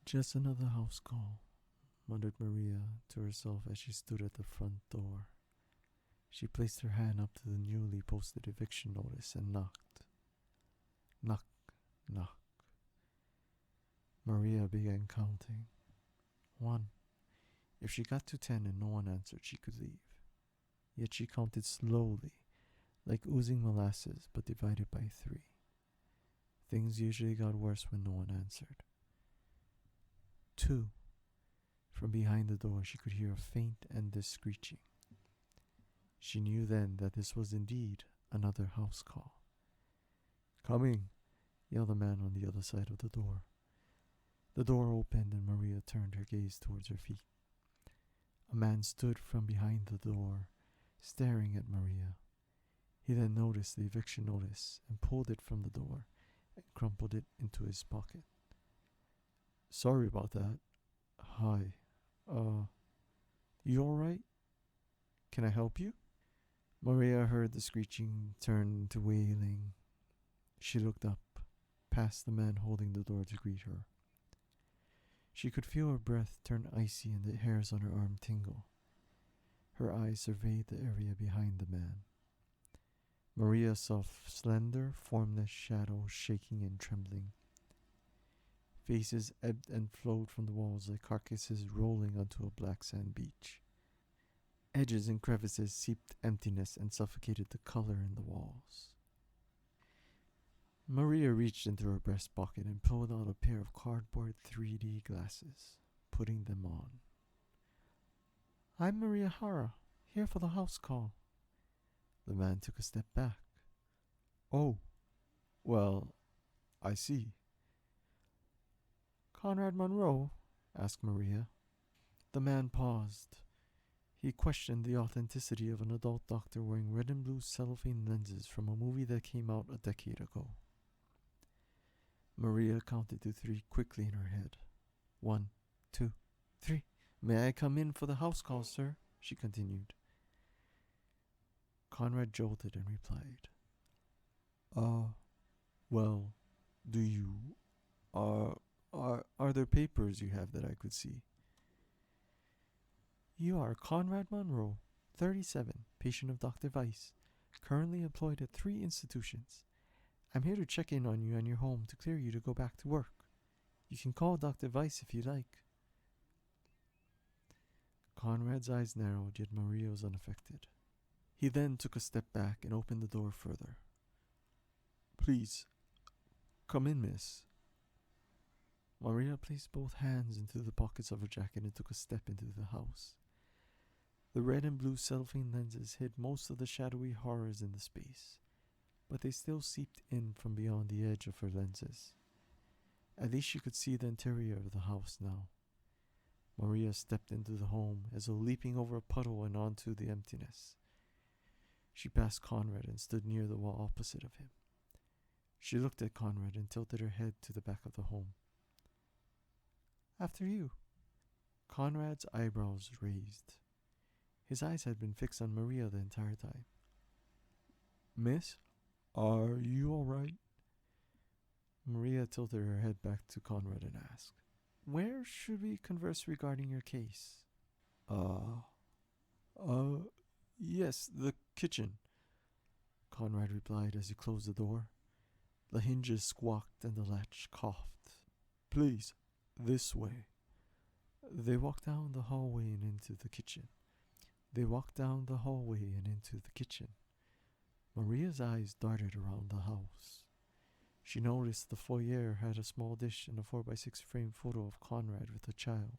Just another house call, muttered Maria to herself as she stood at the front door. She placed her hand up to the newly posted eviction notice and knocked. Knock, knock. Maria began counting. 1. If she got to 10 and no one answered, she could leave. Yet she counted slowly, like oozing molasses, but divided by 3. Things usually got worse when no one answered. 2. From behind the door she could hear a faint endless screeching. She knew then that this was indeed another house call. "Coming," yelled a man on the other side of the door. The door opened and Maria turned her gaze towards her feet. A man stood from behind the door, staring at Maria. He then noticed the eviction notice and pulled it from the door and crumpled it into his pocket. "Sorry about that. Hi. You alright? Can I help you?" Maria heard the screeching turn to wailing. She looked up, past the man holding the door to greet her. She could feel her breath turn icy and the hairs on her arm tingle. Her eyes surveyed the area behind the man. Maria saw slender, formless shadows shaking and trembling. Faces ebbed and flowed from the walls like carcasses rolling onto a black sand beach. Edges and crevices seeped emptiness and suffocated the color in the walls. Maria reached into her breast pocket and pulled out a pair of cardboard 3D glasses, putting them on. "I'm Maria Hara, here for the house call." The man took a step back. "Oh, well, I see." "Conrad Monroe?" asked Maria. The man paused. He questioned the authenticity of an adult doctor wearing red and blue cellophane lenses from a movie that came out a decade ago. Maria counted to 3 quickly in her head. 1, 2, 3. "May I come in for the house call, sir?" she continued. Conrad jolted and replied, Well, do you, are there papers you have that I could see?" "You are Conrad Monroe, 37, patient of Dr. Weiss, currently employed at 3 institutions. I'm here to check in on you and your home to clear you to go back to work. You can call Dr. Weiss if you like." Conrad's eyes narrowed, yet Maria was unaffected. He then took a step back and opened the door further. "Please, come in, miss." Maria placed both hands into the pockets of her jacket and took a step into the house. The red and blue cellophane lenses hid most of the shadowy horrors in the space, but they still seeped in from beyond the edge of her lenses. At least she could see the interior of the house now. Maria stepped into the home as though leaping over a puddle and onto the emptiness. She passed Conrad and stood near the wall opposite of him. She looked at Conrad and tilted her head to the back of the home. "After you." Conrad's eyebrows raised. His eyes had been fixed on Maria the entire time. "Miss, are you alright?" Maria tilted her head back to Conrad and asked, "Where should we converse regarding your case?" Yes, the kitchen," Conrad replied as he closed the door. The hinges squawked and the latch coughed. "Please, this way." They walked down the hallway and into the kitchen. Maria's eyes darted around the house. She noticed the foyer had a small dish and a 4x6 frame photo of Conrad with a child.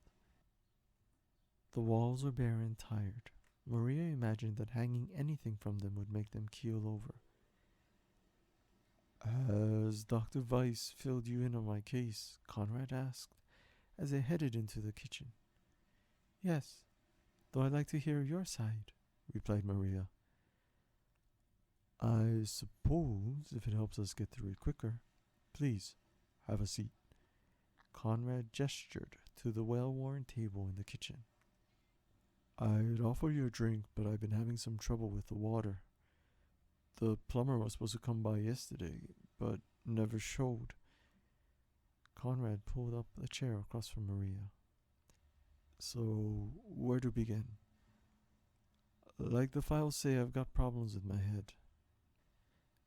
The walls were bare and tired. Maria imagined that hanging anything from them would make them keel over. "Has Dr. Weiss filled you in on my case?" Conrad asked, as they headed into the kitchen. "Yes, though I'd like to hear your side," replied Maria. "I suppose if it helps us get through it quicker. Please, have a seat." Conrad gestured to the well-worn table in the kitchen. "I'd offer you a drink, but I've been having some trouble with the water. The plumber was supposed to come by yesterday, but never showed." Conrad pulled up a chair across from Maria. So, where to begin? Like the files say, I've got problems with my head.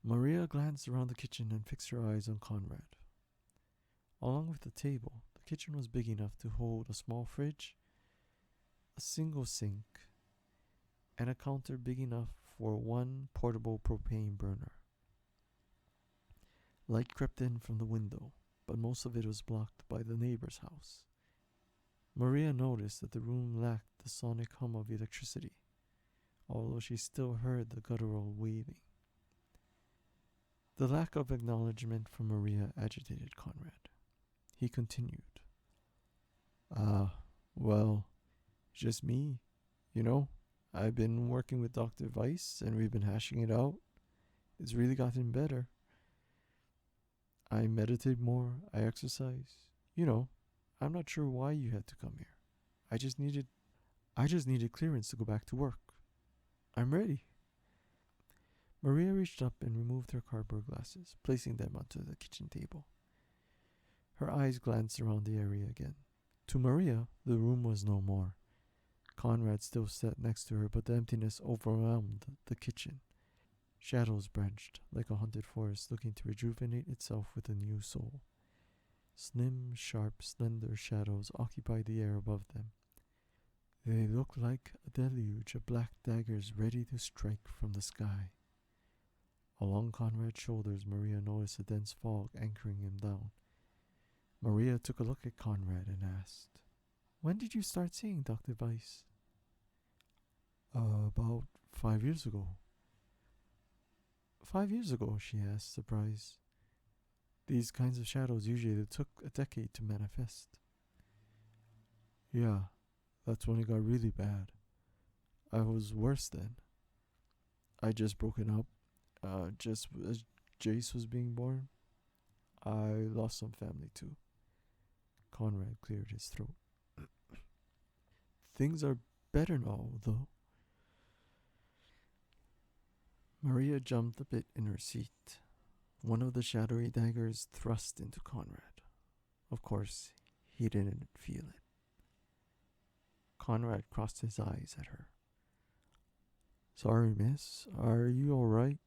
Maria glanced around the kitchen and fixed her eyes on Conrad. Along with the table, the kitchen was big enough to hold a small fridge, a single sink, and a counter big enough for one portable propane burner. Light crept in from the window, but most of it was blocked by the neighbor's house. Maria noticed that the room lacked the sonic hum of electricity, although she still heard the guttural waving. The lack of acknowledgement from Maria agitated Conrad. He continued. Well, just me. You know, I've been working with Dr. Weiss and we've been hashing it out. It's really gotten better. I meditate more, I exercise. You know, I'm not sure why you had to come here. I just needed clearance to go back to work. I'm ready. Maria reached up and removed her cardboard glasses, placing them onto the kitchen table. Her eyes glanced around the area again. To Maria, the room was no more. Conrad still sat next to her, but the emptiness overwhelmed the kitchen. Shadows branched, like a haunted forest looking to rejuvenate itself with a new soul. Slim, sharp, slender shadows occupied the air above them. They looked like a deluge of black daggers ready to strike from the sky. Along Conrad's shoulders, Maria noticed a dense fog anchoring him down. Maria took a look at Conrad and asked, "When did you start seeing Dr. Weiss?" About 5 years ago. 5 years ago, she asked, surprised. These kinds of shadows usually took a decade to manifest. Yeah, that's when it got really bad. I was worse then. I just broken up, just as Jace was being born. I lost some family too. Conrad cleared his throat. Things are better now, though. Maria jumped a bit in her seat. One of the shadowy daggers thrust into Conrad. Of course, he didn't feel it. Conrad crossed his eyes at her. Sorry, miss. Are you alright?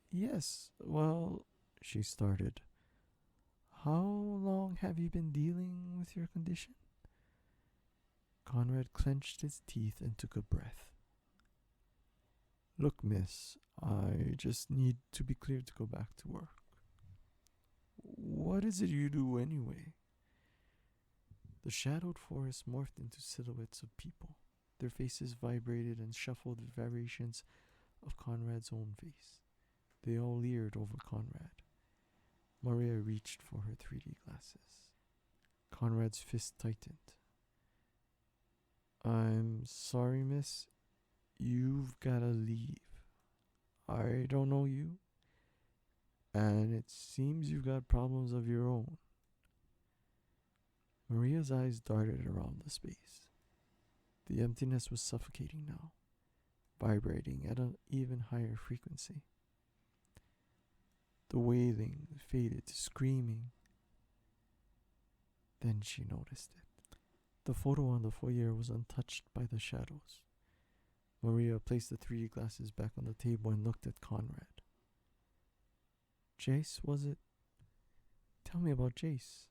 Yes, well, she started. How long have you been dealing with your condition? Conrad clenched his teeth and took a breath. Look, miss, I just need to be cleared to go back to work. What is it you do anyway? The shadowed forest morphed into silhouettes of people. Their faces vibrated and shuffled with variations of Conrad's own face. They all leered over Conrad. Maria reached for her 3D glasses. Conrad's fist tightened. I'm sorry, miss. You've gotta leave. I don't know you. And it seems you've got problems of your own. Maria's eyes darted around the space. The emptiness was suffocating now, vibrating at an even higher frequency. The wailing faded to screaming. Then she noticed it. The photo on the foyer was untouched by the shadows. Maria placed the 3D glasses back on the table and looked at Conrad. Jace, was it? Tell me about Jace.